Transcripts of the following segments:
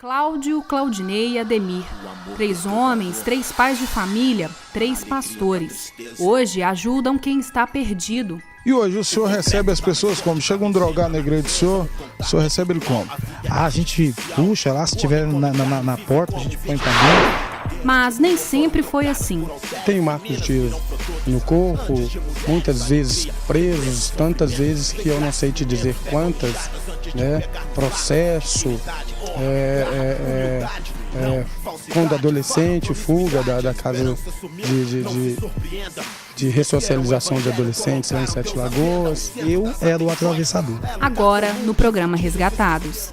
Cláudio, Claudinei e Ademir. 3 homens, 3 pais de família, 3 pastores. Hoje ajudam quem está perdido. E hoje o senhor recebe as pessoas como? Chega um drogado na igreja do senhor, o senhor recebe ele como? A gente puxa lá, se tiver na porta, a gente põe pra dentro. Mas nem sempre foi assim. Tenho marcos de tiro no corpo, muitas vezes presos, tantas vezes que eu não sei te dizer quantas, né? Processo, quando adolescente, fuga da casa de ressocialização de adolescentes lá em Sete Lagoas. Eu era o atravessador. Agora, no programa Resgatados.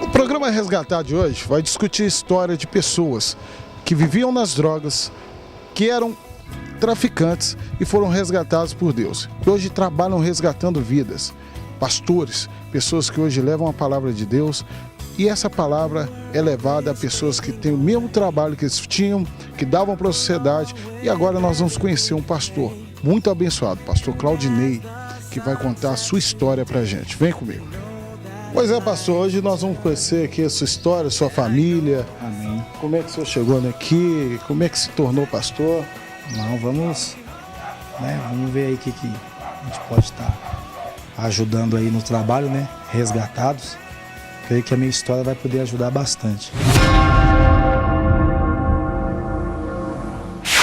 O programa Resgatado de hoje vai discutir a história de pessoas que viviam nas drogas, que eram traficantes e foram resgatados por Deus. E hoje trabalham resgatando vidas. Pastores, pessoas que hoje levam a palavra de Deus, e essa palavra é levada a pessoas que têm o mesmo trabalho que eles tinham, que davam para a sociedade. E agora nós vamos conhecer um pastor muito abençoado, pastor Claudinei, que vai contar a sua história para a gente. Vem comigo. Pois é, pastor, hoje nós vamos conhecer aqui a sua história, a sua família. Amém. Como é que o senhor chegou aqui? Como é que se tornou pastor? Não, vamos ver aí o que a gente pode estar ajudando aí no trabalho, né? Resgatados. Creio que a minha história vai poder ajudar bastante.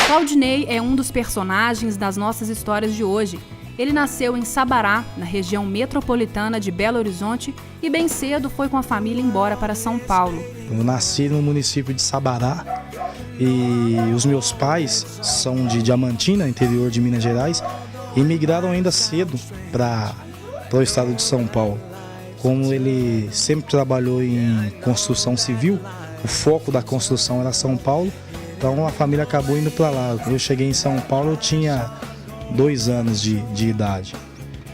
Claudinei é um dos personagens das nossas histórias de hoje. Ele nasceu em Sabará, na região metropolitana de Belo Horizonte, e bem cedo foi com a família embora para São Paulo. Eu nasci no município de Sabará e os meus pais são de Diamantina, interior de Minas Gerais, e migraram ainda cedo para o estado de São Paulo. Como ele sempre trabalhou em construção civil, o foco da construção era São Paulo, então a família acabou indo para lá. Quando eu cheguei em São Paulo, eu tinha 2 anos de idade.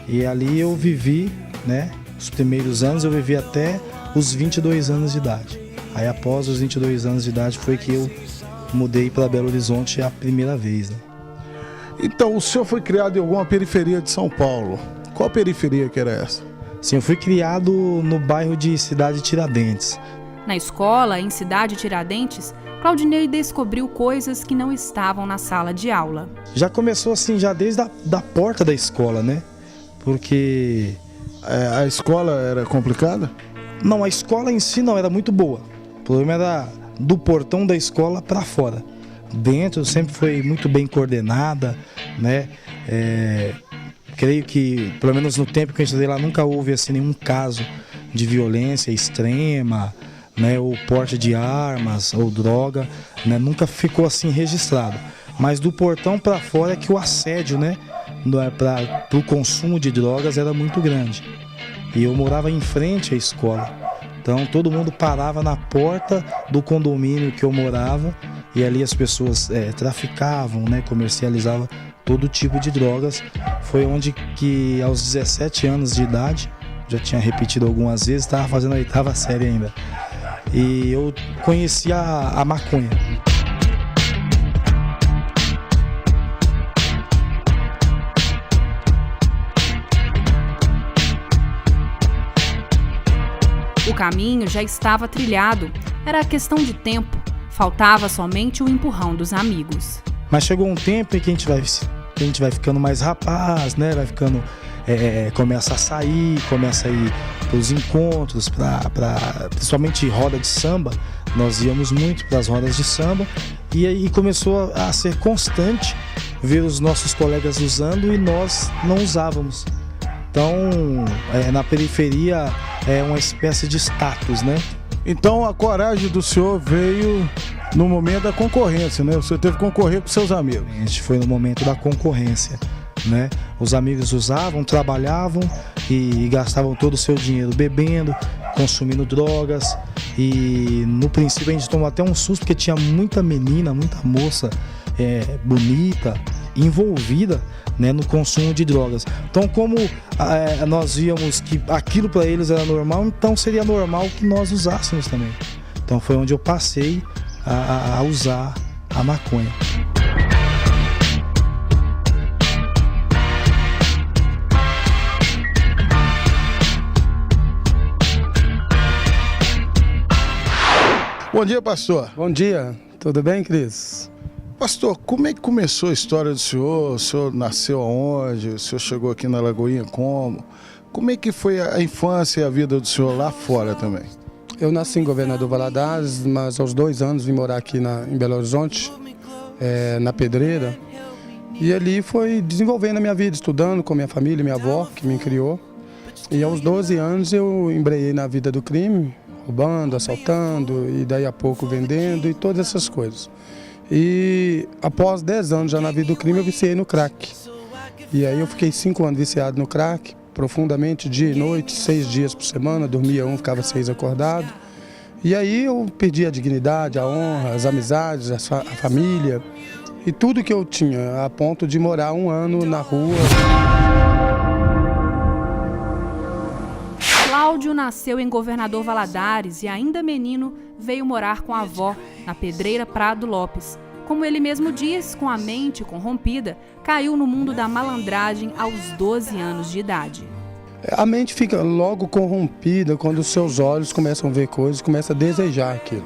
E ali eu vivi, né? Os primeiros anos eu vivi até os 22 anos de idade. Aí após os 22 anos de idade foi que eu mudei para Belo Horizonte a primeira vez, né? Então, o senhor foi criado em alguma periferia de São Paulo. Qual periferia que era essa? Sim, eu fui criado no bairro de Cidade Tiradentes. Na escola, em Cidade Tiradentes, Claudinei descobriu coisas que não estavam na sala de aula. Já começou assim, já desde da porta da escola, né? Porque a escola era complicada? Não, a escola em si não era muito boa. O problema era do portão da escola para fora. Dentro sempre foi muito bem coordenada, né? Creio que, pelo menos no tempo que eu estudei lá, nunca houve assim, nenhum caso de violência extrema, né, ou porte de armas ou droga, né, nunca ficou assim registrado. Mas do portão para fora é que o assédio, né, para o consumo de drogas era muito grande. E eu morava em frente à escola, então todo mundo parava na porta do condomínio que eu morava e ali as pessoas traficavam, né, comercializavam todo tipo de drogas. Foi onde que aos 17 anos de idade, já tinha repetido algumas vezes, estava fazendo a 8ª série ainda. E eu conheci a maconha. O caminho já estava trilhado. Era questão de tempo. Faltava somente o empurrão dos amigos. Mas chegou um tempo em que a gente vai ficando mais rapaz, né? Vai ficando... começa a sair, começa a ir para os encontros, principalmente roda de samba. Nós íamos muito para as rodas de samba e aí começou a ser constante ver os nossos colegas usando e nós não usávamos. Então, na periferia é uma espécie de status, né? Então a coragem do senhor veio no momento da concorrência, né? O senhor teve que concorrer com seus amigos. A gente foi no momento da concorrência, né? Os amigos usavam, trabalhavam e gastavam todo o seu dinheiro bebendo, consumindo drogas. E no princípio a gente tomou até um susto porque tinha muita menina, muita moça bonita, envolvida, né, no consumo de drogas. Então, como nós víamos que aquilo para eles era normal, então seria normal que nós usássemos também. Então foi onde eu passei a usar a maconha. Bom dia, pastor. Bom dia, tudo bem, Cris? Pastor, como é que começou a história do senhor? O senhor nasceu aonde? O senhor chegou aqui na Lagoinha como? Como é que foi a infância e a vida do senhor lá fora também? Eu nasci em Governador Valadares, mas aos 2 anos vim morar aqui em Belo Horizonte, na Pedreira. E ali foi desenvolvendo a minha vida, estudando com minha família, minha avó, que me criou. E aos 12 anos eu embreiei na vida do crime, roubando, assaltando e daí a pouco vendendo e todas essas coisas. E após 10 anos já na vida do crime eu viciei no crack. E aí eu fiquei 5 anos viciado no crack, profundamente, dia e noite, 6 dias por semana, dormia 1, ficava 6 acordado. E aí eu perdi a dignidade, a honra, as amizades, a família e tudo que eu tinha, a ponto de morar 1 ano na rua. Cláudio nasceu em Governador Valadares e, ainda menino, veio morar com a avó, na Pedreira Prado Lopes. Como ele mesmo diz, com a mente corrompida, caiu no mundo da malandragem aos 12 anos de idade. A mente fica logo corrompida quando os seus olhos começam a ver coisas, começam a desejar aquilo.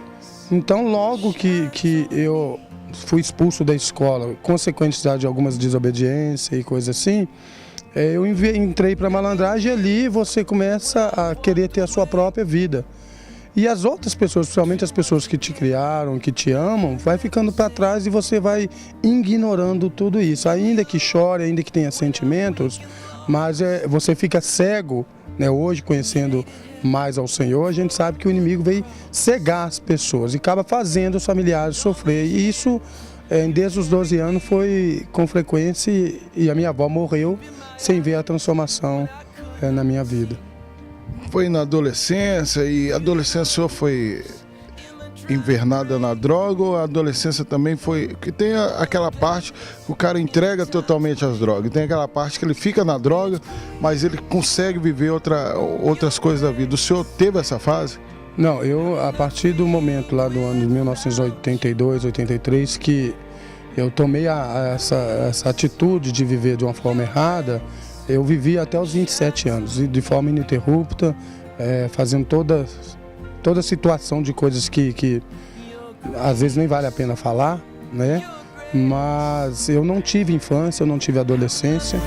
Então, logo que eu fui expulso da escola, consequência de algumas desobediências e coisas assim, eu entrei para a malandragem e ali você começa a querer ter a sua própria vida. E as outras pessoas, principalmente as pessoas que te criaram, que te amam, vai ficando para trás e você vai ignorando tudo isso. Ainda que chore, ainda que tenha sentimentos, mas você fica cego, né? Hoje, conhecendo mais ao Senhor, a gente sabe que o inimigo veio cegar as pessoas e acaba fazendo os familiares sofrer. E isso, desde os 12 anos, foi com frequência e a minha avó morreu sem ver a transformação na minha vida. Foi na adolescência, e a adolescência o senhor foi invernada na droga, ou a adolescência também foi... Porque tem aquela parte que o cara entrega totalmente as drogas, tem aquela parte que ele fica na droga, mas ele consegue viver outras coisas da vida. O senhor teve essa fase? Não, eu, a partir do momento lá do ano de 1982, 83, que eu tomei essa atitude de viver de uma forma errada, eu vivi até os 27 anos, de forma ininterrupta, fazendo toda situação de coisas que às vezes nem vale a pena falar, né? Mas eu não tive infância, eu não tive adolescência.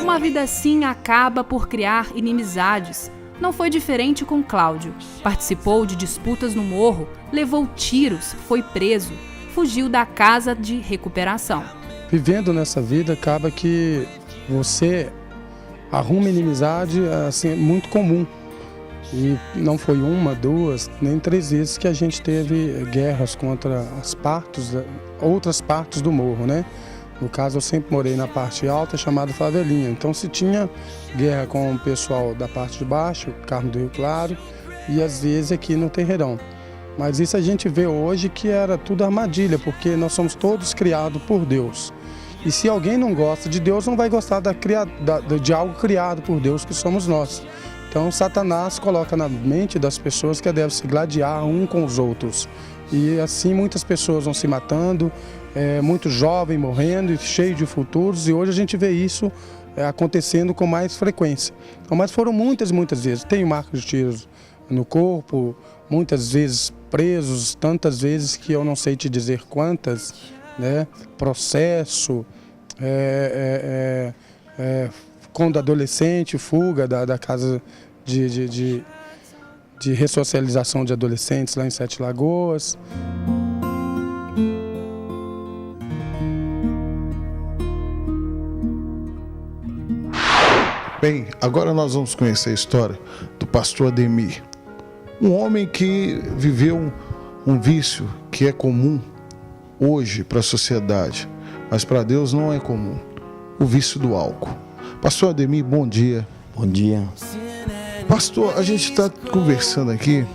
Uma vida assim acaba por criar inimizades. Não foi diferente com Cláudio. Participou de disputas no morro, levou tiros, foi preso, fugiu da casa de recuperação. Vivendo nessa vida, acaba que você arruma inimizade assim, muito comum. E não foi 1, 2, nem 3 vezes que a gente teve guerras contra outras partes do morro, né? No caso, eu sempre morei na parte alta, chamada Favelinha. Então, se tinha guerra com o pessoal da parte de baixo, Carmo do Rio Claro, e às vezes aqui no Terreirão. Mas isso a gente vê hoje que era tudo armadilha, porque nós somos todos criados por Deus. E se alguém não gosta de Deus, não vai gostar de algo criado por Deus, que somos nós. Então, Satanás coloca na mente das pessoas que devem se gladiar um com os outros. E assim muitas pessoas vão se matando, muito jovem morrendo e cheio de futuros, e hoje a gente vê isso acontecendo com mais frequência. Então, mas foram muitas vezes. Tem marcas de tiros no corpo, muitas vezes presos, tantas vezes que eu não sei te dizer quantas, né? Processo, quando adolescente, fuga da casa de ressocialização de adolescentes lá em Sete Lagoas. Bem, agora nós vamos conhecer a história do pastor Ademir. Um homem que viveu um vício que é comum hoje para a sociedade, mas para Deus não é comum. O vício do álcool. Pastor Ademir, bom dia. Bom dia. Pastor, a gente está conversando aqui.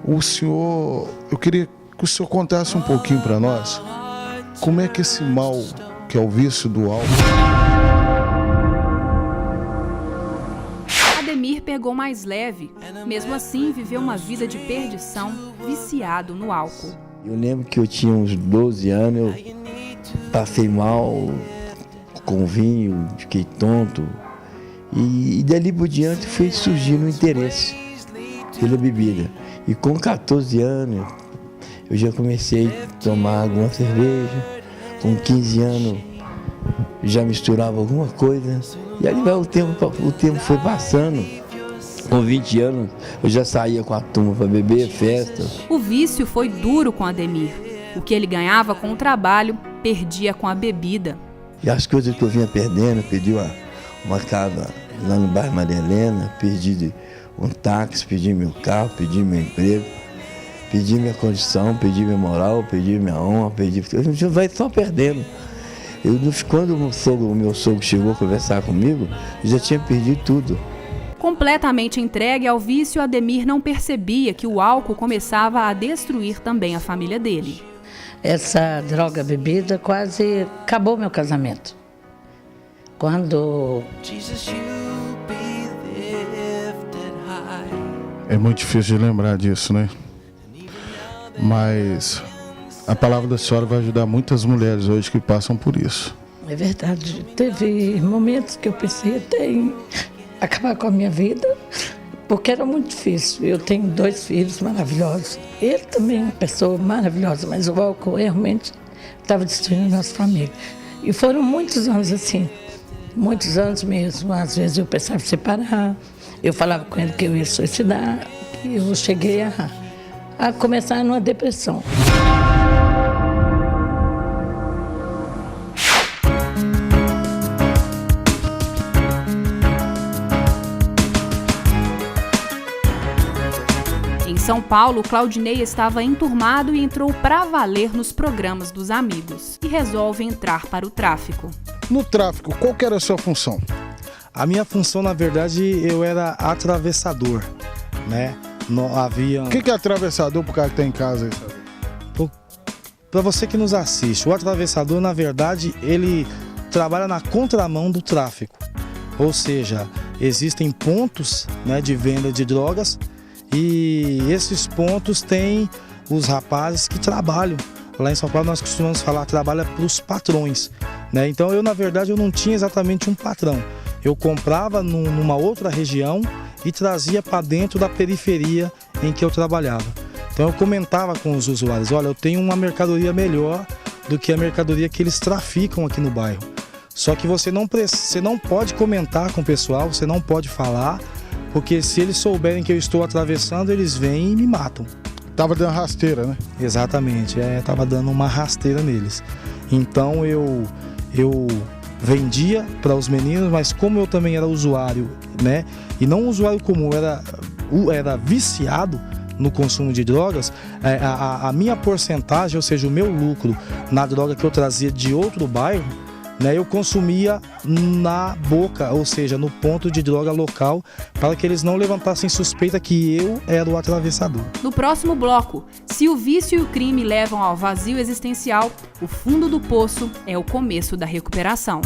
Eu queria que o senhor contasse um pouquinho para nós como é que esse mal, que é o vício do álcool, pegou mais leve. Mesmo assim, viveu uma vida de perdição, viciado no álcool. Eu lembro que eu tinha uns 12 anos, eu passei mal com vinho, fiquei tonto. E dali por diante foi surgindo o interesse pela bebida. E com 14 anos, eu já comecei a tomar alguma cerveja. Com 15 anos, já misturava alguma coisa. E ali vai o tempo foi passando. Com 20 anos, eu já saía com a turma para beber, festa. O vício foi duro com Ademir. O que ele ganhava com o trabalho, perdia com a bebida. E as coisas que eu vinha perdendo, perdi uma casa lá no bairro Maria Helena, perdi um táxi, perdi meu carro, perdi meu emprego, perdi minha condição, perdi minha moral, perdi minha honra, a gente vai só perdendo. Quando o meu sogro chegou a conversar comigo, eu já tinha perdido tudo. Completamente entregue ao vício, Ademir não percebia que o álcool começava a destruir também a família dele. Essa droga bebida quase acabou meu casamento. Quando... É muito difícil de lembrar disso, né? Mas a palavra da senhora vai ajudar muitas mulheres hoje que passam por isso. É verdade. Teve momentos que eu pensei até em acabar com a minha vida, porque era muito difícil. Eu tenho 2 filhos maravilhosos. Ele também é uma pessoa maravilhosa, mas o álcool realmente estava destruindo a nossa família. E foram muitos anos assim, muitos anos mesmo. Às vezes eu pensava em separar, eu falava com ele que eu ia suicidar, e eu cheguei a começar numa depressão. Em São Paulo, Claudinei estava enturmado e entrou pra valer nos programas dos amigos e resolve entrar para o tráfico. No tráfico, qual que era a sua função? A minha função, na verdade, eu era atravessador, né? Não havia... O que é atravessador pro cara que tá em casa aí? Para você que nos assiste, o atravessador, na verdade, ele trabalha na contramão do tráfico. Ou seja, existem pontos, né, de venda de drogas e esses pontos têm os rapazes que trabalham. Lá em São Paulo nós costumamos falar, trabalha para os patrões, né? Então eu, na verdade, eu não tinha exatamente um patrão. Eu comprava numa outra região e trazia para dentro da periferia em que eu trabalhava. Então eu comentava com os usuários, olha, eu tenho uma mercadoria melhor do que a mercadoria que eles traficam aqui no bairro. Só que você não pode comentar com o pessoal, você não pode falar, porque se eles souberem que eu estou atravessando, eles vêm e me matam. Tava dando rasteira, né? Exatamente, tava dando uma rasteira neles. Então eu vendia para os meninos, mas como eu também era usuário, né? E não usuário comum, era viciado no consumo de drogas, a minha porcentagem, ou seja, o meu lucro na droga que eu trazia de outro bairro, né, eu consumia na boca, ou seja, no ponto de droga local, para que eles não levantassem suspeita que eu era o atravessador. No próximo bloco, se o vício e o crime levam ao vazio existencial, o fundo do poço é o começo da recuperação.